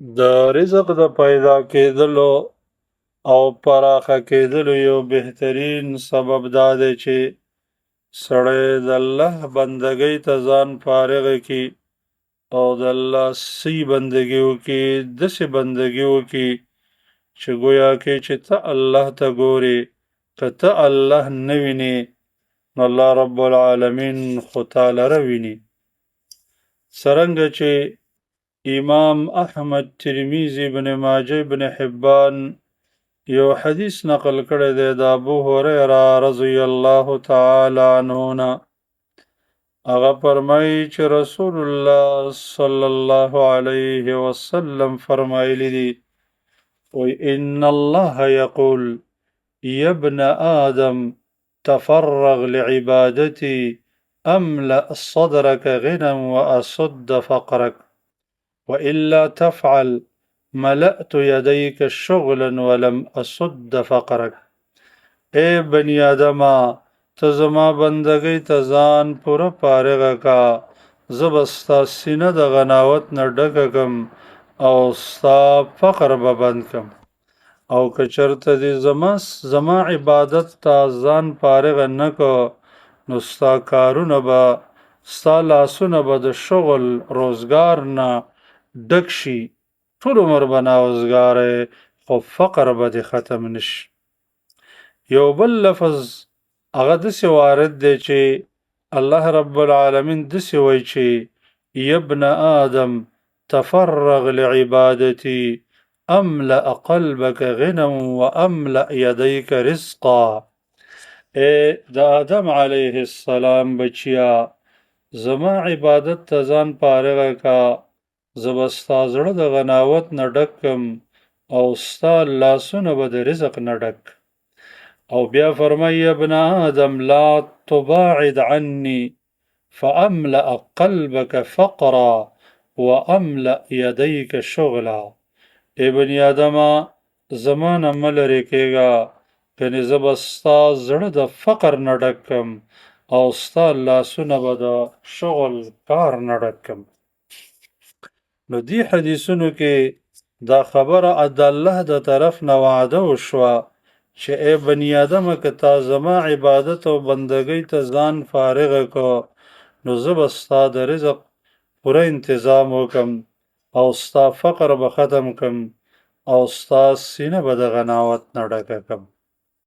د رزق د پیدا کېدلو او پراخه کېدلو یو بهترین سبب دا دی چې سړی د الله بندګۍ ته ځان فارغ کړي او د الله سی بندګي وکړي، داسې بندګي وکړي چې ګویا کې چې ته الله ته ګورې، که ته الله نه وینې نو الله رب العالمین خو تا لره ویني. څرنګه چې امام احمد، ترمذی، ابن ماجه، ابن حبان یو حدیث نقل کړی دی د ابو هریره رضی الله تعالی عنه نه. هغه فرمایي چې رسول الله صلی الله علیه وسلم فرمایلی دي، وی ان الله یقول یا ابن آدم تفرغ لعبادتي املأ صدرك غنى وأسد فقرك وإلا تفعل ملأت يديك شغلا ولم أسد فقرك. اے بنی آدما، ته زما بندګۍ ته ځان پوره فارغه کا، زه به ستا سینه د غناوت نه ډکه کم او ستا فقر به بند کم. او که چرته دې زما عبادت ته ځان فارغه نه کو، نو ستا کارونه به، ستا لاسونه به د شغل روزګار نه ډک شي، ټول عمر به ناوزګاره، خو فقر به دې ختم نشي. یو بل لفظ هغه داسې وارد دی چې الله رب العالمین داسې وایي چې یا ابن آدم تفرغ لعبادتي املأ قلبك غنى واملأ يديك رزقا. اے د آدم علیه السلام بچیا، زما عبادت ته ځان فارغه کا، زه به ستا زړه د غناوت نه ډک کم او ستا لاسونه به د رزق نه ډک. او بیا فرمایي یا ابن آدم لا تباعد عني فأملأ قلبك فقرا وأملأ يديك شغلا. ای بنی آدمه، زمانه مه لرې کېږه، کنې زه به ستا زړه د فقر نه ډک کم او ستا لاسونه به د شغل کار نه ډک کم. نو دې حدیثونو کې دا خبره د الله د طرف نه وعده وشوه چې ای بنی آدمه، که تا زما عبادت او بندګۍ ته ځان فارغه کو، نو زه به ستا د رزق پوره انتظام وکم او ستا فقر به ختم کم او ستا سینه به د غناوت نه ډکه کم.